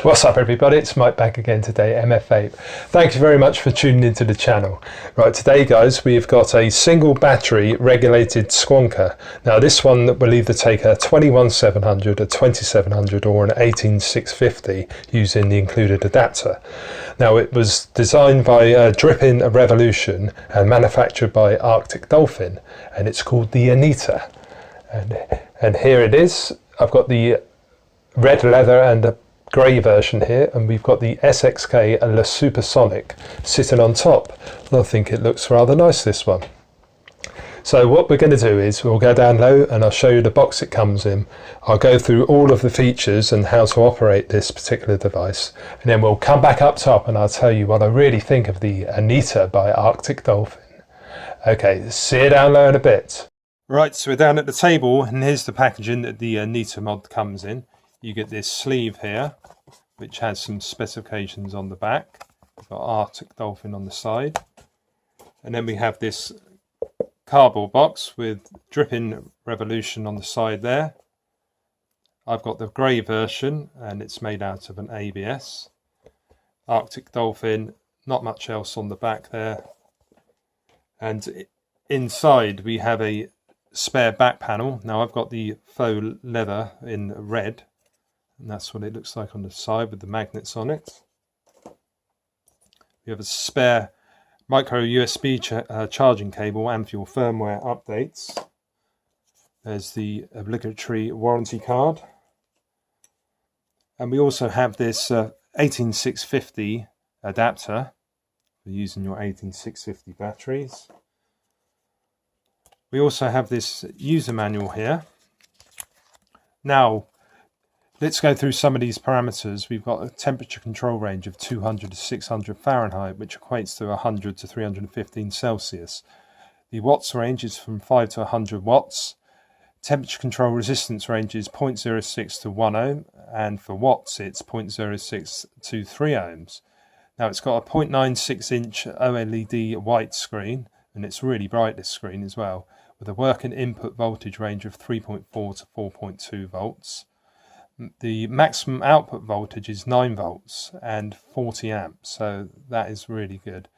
What's up everybody, it's Mike back again today, MF Vape. Thank you very much for tuning into the channel. Right, today guys, we've got a single battery regulated Squonker. Now this one will either take a 21700, a 2700 or an 18650 using the included adapter. Now it was designed by Dripn Revolution and manufactured by Dolphin, and it's called the Anita. And here it is. I've got the red leather and the grey version here, and we've got the SXK and the Supersonic sitting on top. I think it looks rather nice, this one. So what we're going to do is we'll go down low and I'll show you the box it comes in. I'll go through all of the features and how to operate this particular device, and then we'll come back up top and I'll tell you what I really think of the Anita by Dolphin. Okay, see you down low in a bit. Right, so we're down at the table and here's the packaging that the Anita mod comes in. You get this sleeve here, which has some specifications on the back. We've got Dolphin on the side. And then we have this cardboard box with Dripn Revolution on the side there. I've got the grey version and it's made out of an ABS. Dolphin, not much else on the back there. And inside we have a spare back panel. Now I've got the faux leather in red, and that's what it looks like on the side with the magnets on it. We have a spare micro USB charging cable and for your firmware updates. There's the obligatory warranty card. And we also have this 18650 adapter for using your 18650 batteries. We also have this user manual here. Now, let's go through some of these parameters. We've got a temperature control range of 200 to 600 Fahrenheit, which equates to 100 to 315 Celsius. The watts range is from 5 to 100 watts. Temperature control resistance range is 0.06 to 1 ohm, and for watts it's 0.06 to 3 ohms. Now it's got a 0.96 inch OLED white screen, and it's really bright, this screen as well, with a working input voltage range of 3.4 to 4.2 volts. The maximum output voltage is 9 volts and 40 amps, so that is really good.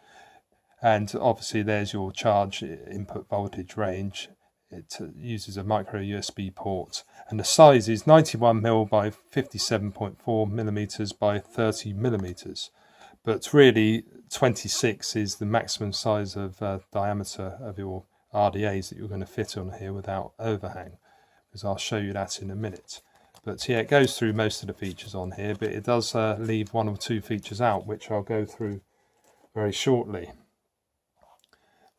And obviously there's your charge input voltage range. It uses a micro USB port, and the size is 91mm by 57.4mm by 30mm. But really 26 is the maximum size of diameter of your RDAs that you're going to fit on here without overhang, because I'll show you that in a minute. But yeah, it goes through most of the features on here, but it does leave one or two features out, which I'll go through very shortly.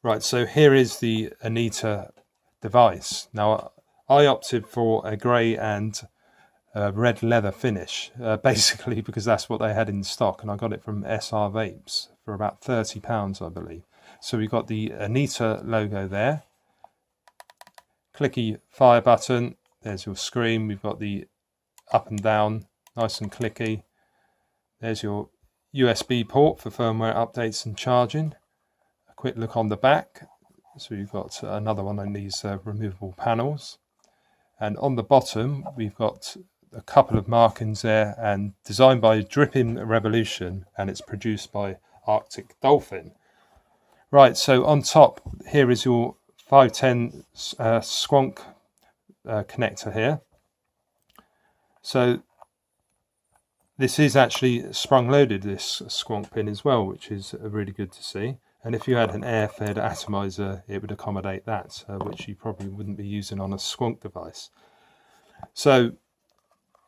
Right, so here is the Anita device. Now, I opted for a grey and red leather finish, basically because that's what they had in stock, and I got it from SR Vapes for about £30, I believe. So we've got the Anita logo there, clicky fire button, there's your screen, we've got the up and down, nice and clicky. There's your USB port for firmware updates and charging. A quick look on the back, so you've got another one on these removable panels. And on the bottom we've got a couple of markings there, and designed by Dripn Revolution, and it's produced by Dolphin. Right, so on top here is your 510 Squonk connector here. So this is actually sprung loaded, this Squonk pin as well, which is really good to see. And if you had an air-fed atomizer, it would accommodate that, which you probably wouldn't be using on a Squonk device. So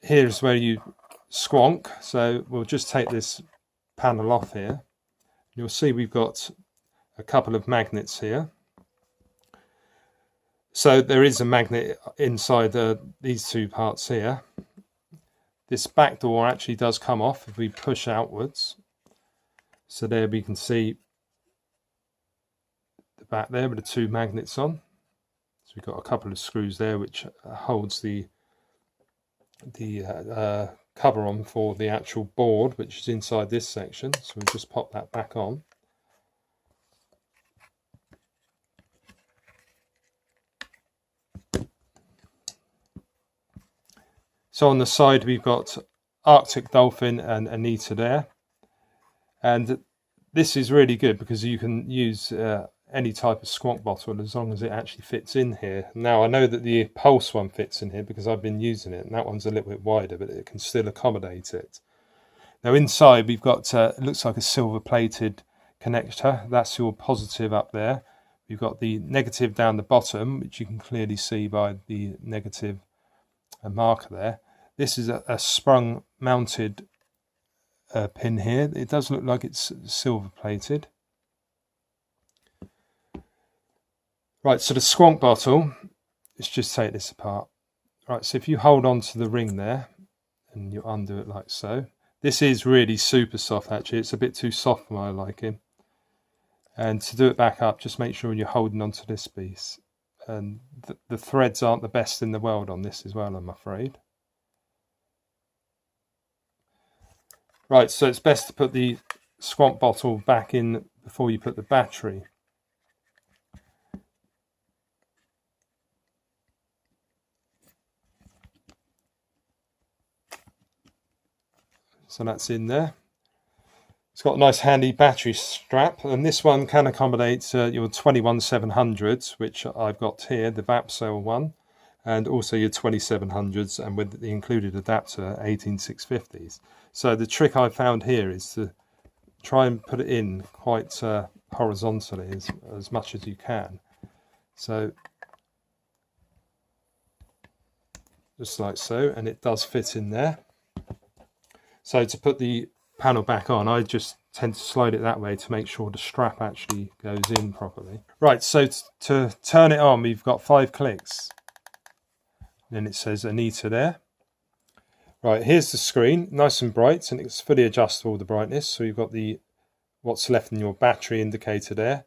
here's where you squonk. So we'll just take this panel off here. You'll see we've got a couple of magnets here. So there is a magnet inside these two parts here. This back door actually does come off if we push outwards. So there we can see the back there with the two magnets on. So we've got a couple of screws there which holds the cover on for the actual board, which is inside this section. So we'll just pop that back on. So on the side we've got Arctic Dolphin and Anita there. And this is really good because you can use any type of Squonk bottle as long as it actually fits in here. Now I know that the Pulse one fits in here because I've been using it, and that one's a little bit wider, but it can still accommodate it. Now inside we've got, it looks like a silver plated connector. That's your positive up there. We've got the negative down the bottom, which you can clearly see by the negative marker there. This is a sprung mounted pin here. It does look like it's silver plated. Right, so the Squonk bottle, let's just take this apart. Right, so if you hold on to the ring there and you undo it like so, this is really super soft actually. It's a bit too soft for my liking. And to do it back up, just make sure you're holding onto this piece. And the threads aren't the best in the world on this as well, I'm afraid. Right, so it's best to put the Squonk bottle back in before you put the battery. So that's in there. It's got a nice handy battery strap, and this one can accommodate your 21700s, which I've got here, the Vape Sale one, and also your 2700s, and with the included adapter 18650s. So the trick I found here is to try and put it in quite horizontally as much as you can. So just like so, and it does fit in there. So to put the panel back on, I just tend to slide it that way to make sure the strap actually goes in properly. Right, so to turn it on, we've got 5 clicks. Then it says Anita there. Right, here's the screen, nice and bright, and it's fully adjustable, the brightness. So you've got the what's left in your battery indicator there,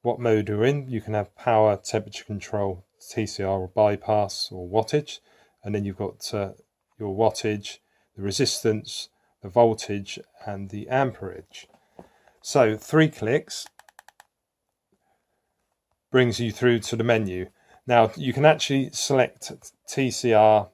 what mode you're in. You can have power, temperature control, TCR or bypass or wattage. And then you've got your wattage, the resistance, the voltage and the amperage. So 3 clicks brings you through to the menu. Now you can actually select TCR,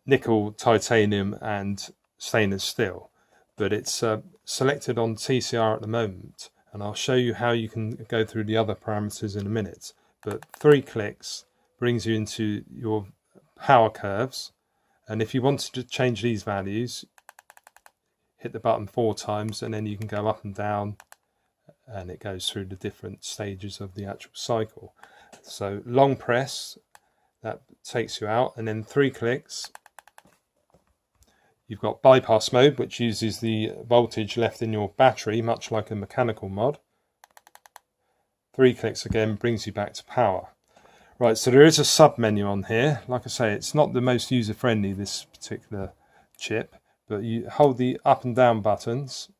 nickel, titanium and stainless steel, but it's selected on TCR at the moment, and I'll show you how you can go through the other parameters in a minute. But 3 clicks brings you into your power curves. And if you wanted to change these values, hit the button 4 times and then you can go up and down, and it goes through the different stages of the actual cycle. So long press, that takes you out, and then 3 clicks. You've got bypass mode, which uses the voltage left in your battery, much like a mechanical mod. 3 clicks again brings you back to power. Right, so there is a sub menu on here. Like I say, it's not the most user friendly, this particular chip, but you hold the up and down buttons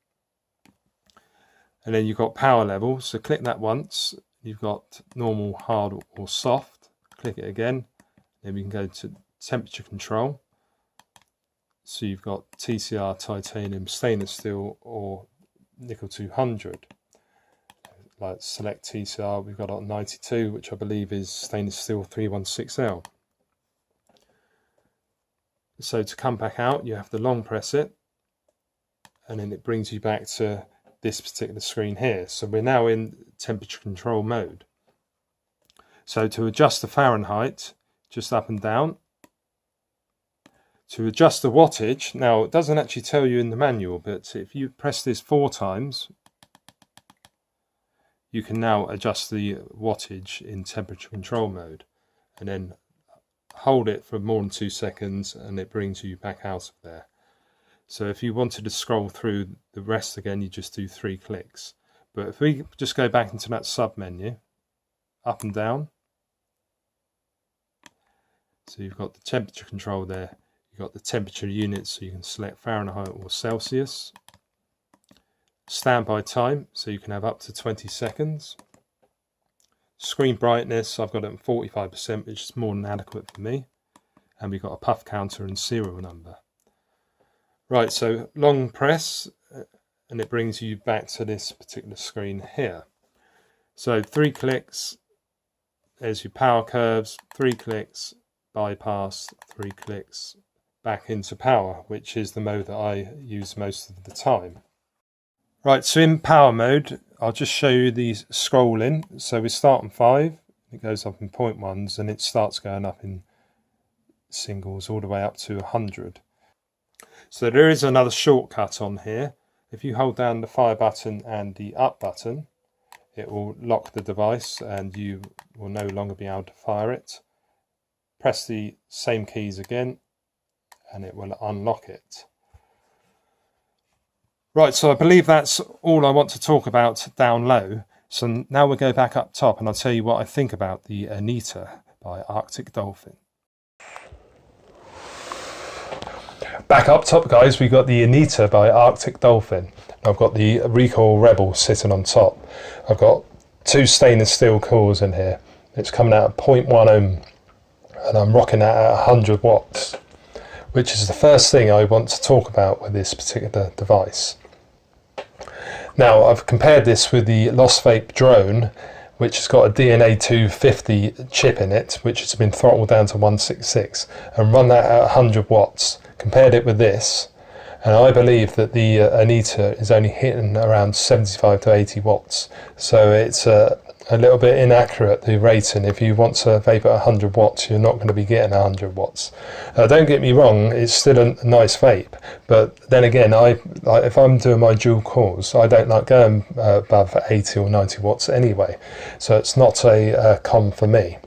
and then you've got power level. So click that once. You've got normal, hard or soft. Click it again. Then we can go to temperature control. So you've got TCR, titanium, stainless steel or nickel 200. Like select TCR, we've got on 92, which I believe is stainless steel 316L. So to come back out, you have to long press it, and then it brings you back to this particular screen here. So we're now in temperature control mode. So to adjust the Fahrenheit, just up and down. To adjust the wattage, now it doesn't actually tell you in the manual, but if you press this 4 times, you can now adjust the wattage in temperature control mode, and then hold it for more than 2 seconds and it brings you back out of there. So if you wanted to scroll through the rest again, you just do 3 clicks. But if we just go back into that sub menu, up and down, so you've got the temperature control there, you've got the temperature units, so you can select Fahrenheit or Celsius. Standby time, so you can have up to 20 seconds. Screen brightness, I've got it at 45%, which is more than adequate for me. And we've got a puff counter and serial number. Right, so long press, and it brings you back to this particular screen here. So 3 clicks, there's your power curves, 3 clicks, bypass, 3 clicks, back into power, which is the mode that I use most of the time. Right, so in power mode, I'll just show you the scrolling. So we start on 5, it goes up in 0.1s, and it starts going up in singles all the way up to 100. So there is another shortcut on here. If you hold down the fire button and the up button, it will lock the device and you will no longer be able to fire it. Press the same keys again and it will unlock it. Right, so I believe that's all I want to talk about down low. So now we'll go back up top and I'll tell you what I think about the Anita by Arctic Dolphin. Back up top, guys, we got the Anita by Arctic Dolphin. I've got the Recoil Rebel sitting on top. I've got 2 stainless steel cores in here. It's coming out at 0.1 ohm and I'm rocking that at 100 watts, which is the first thing I want to talk about with this particular device. Now, I've compared this with the Lost Vape drone, which has got a DNA 250 chip in it, which has been throttled down to 166, and run that at 100 watts. Compared it with this, and I believe that the Anita is only hitting around 75 to 80 watts. So it's a little bit inaccurate, the rating. If you want to vape at 100 watts, you're not going to be getting 100 watts. Don't get me wrong, it's still a nice vape, but then again, if I'm doing my dual cores, I don't like going above 80 or 90 watts anyway, so it's not a con for me.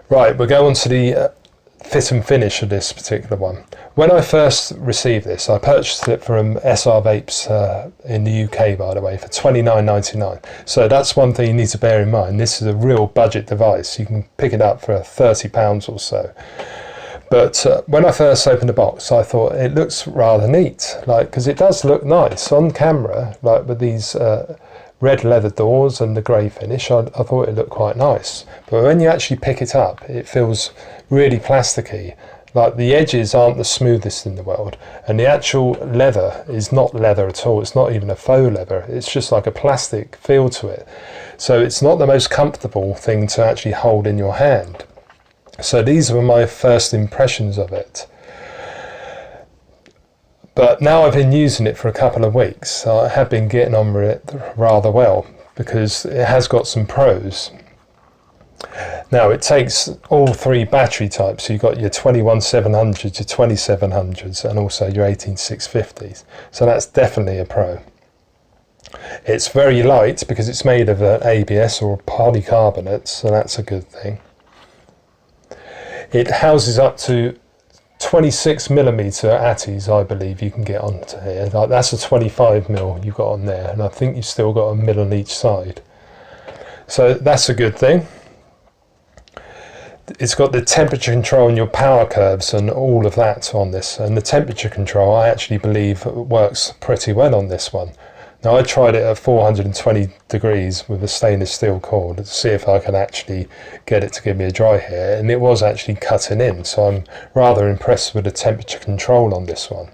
Right, we'll go on to the fit and finish of this particular one. When I first received this, I purchased it from SR Vapes in the UK, by the way, for $29.99. So that's one thing you need to bear in mind. This is a real budget device. You can pick it up for £30 or so. But when I first opened the box, I thought it looks rather neat, because it does look nice on camera, like with these red leather doors and the grey finish. I thought it looked quite nice, but when you actually pick it up, it feels really plasticky. Like the edges aren't the smoothest in the world, and the actual leather is not leather at all. It's not even a faux leather. It's just like a plastic feel to it. So it's not the most comfortable thing to actually hold in your hand. So these were my first impressions of it. But now I've been using it for a couple of weeks. I have been getting on with it rather well because it has got some pros. Now it takes all 3 battery types. So you've got your 21700s, your 2700s and also your 18650s. So that's definitely a pro. It's very light because it's made of an ABS or polycarbonate, so that's a good thing. It houses up to 26mm Atties, I believe you can get onto here. Like that's a 25mm you've got on there, and I think you've still got a mil on each side. So that's a good thing. It's got the temperature control and your power curves and all of that on this, and the temperature control I actually believe works pretty well on this one. Now I tried it at 420 degrees with a stainless steel cord to see if I can actually get it to give me a dry here, and it was actually cutting in, so I'm rather impressed with the temperature control on this one.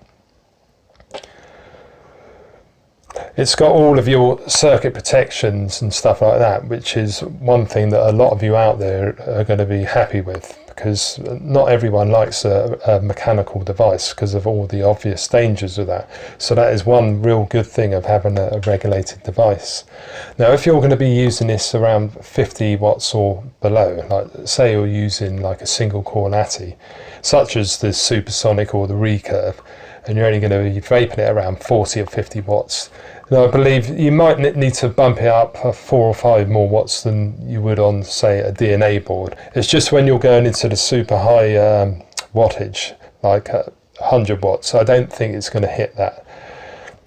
It's got all of your circuit protections and stuff like that, which is one thing that a lot of you out there are going to be happy with, because not everyone likes a mechanical device because of all the obvious dangers of that. So that is one real good thing of having a regulated device. Now if you're going to be using this around 50 watts or below, like say you're using like a single core Natty, such as the Supersonic or the Recurve, and you're only going to be vaping it around 40 or 50 watts, now, I believe you might need to bump it up 4 or 5 more watts than you would on, say, a DNA board. It's just when you're going into the super high wattage, like 100 watts, I don't think it's going to hit that.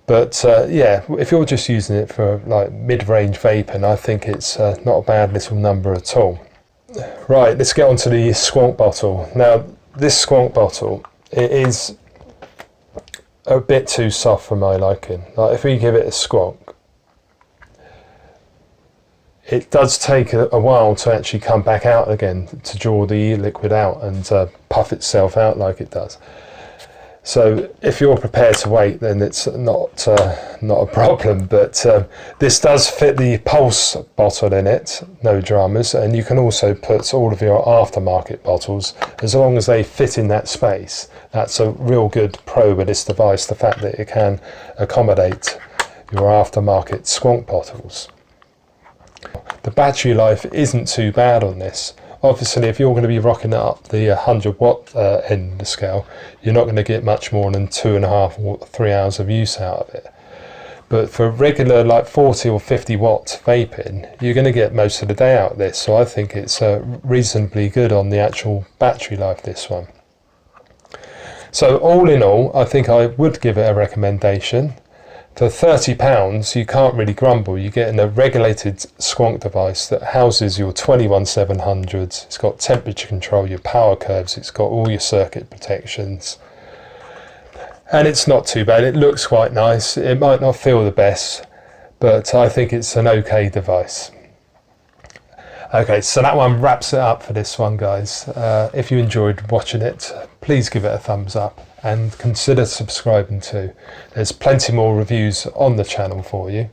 But yeah, if you're just using it for like mid-range vaping, I think it's not a bad little number at all. Right, let's get on to the Squonk bottle. Now, this Squonk bottle, it is a bit too soft for my liking. Like if we give it a squonk, it does take a while to actually come back out again to draw the liquid out and puff itself out like it does. So if you're prepared to wait, then it's not a problem. But this does fit the Pulse bottle in it, no dramas. And you can also put all of your aftermarket bottles, as long as they fit in that space. That's a real good pro with this device, the fact that it can accommodate your aftermarket Squonk bottles. The battery life isn't too bad on this. Obviously, if you're going to be rocking up the 100 watt end of the scale, you're not going to get much more than 2.5 or 3 hours of use out of it. But for regular like 40 or 50 watt vaping, you're going to get most of the day out of this. So I think it's reasonably good on the actual battery life, this one. So all in all, I think I would give it a recommendation. For £30, you can't really grumble. You're getting a regulated Squonk device that houses your 21700s. It's got temperature control, your power curves, it's got all your circuit protections. And it's not too bad. It looks quite nice. It might not feel the best, but I think it's an okay device. Okay, so that one wraps it up for this one, guys. If you enjoyed watching it, please give it a thumbs up and consider subscribing too. There's plenty more reviews on the channel for you.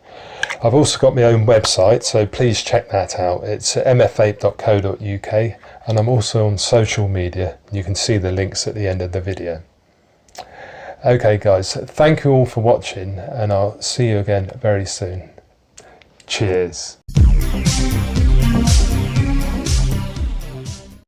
I've also got my own website, so please check that out. It's mfvape.co.uk, and I'm also on social media. You can see the links at the end of the video. Okay guys, thank you all for watching, and I'll see you again very soon. Cheers.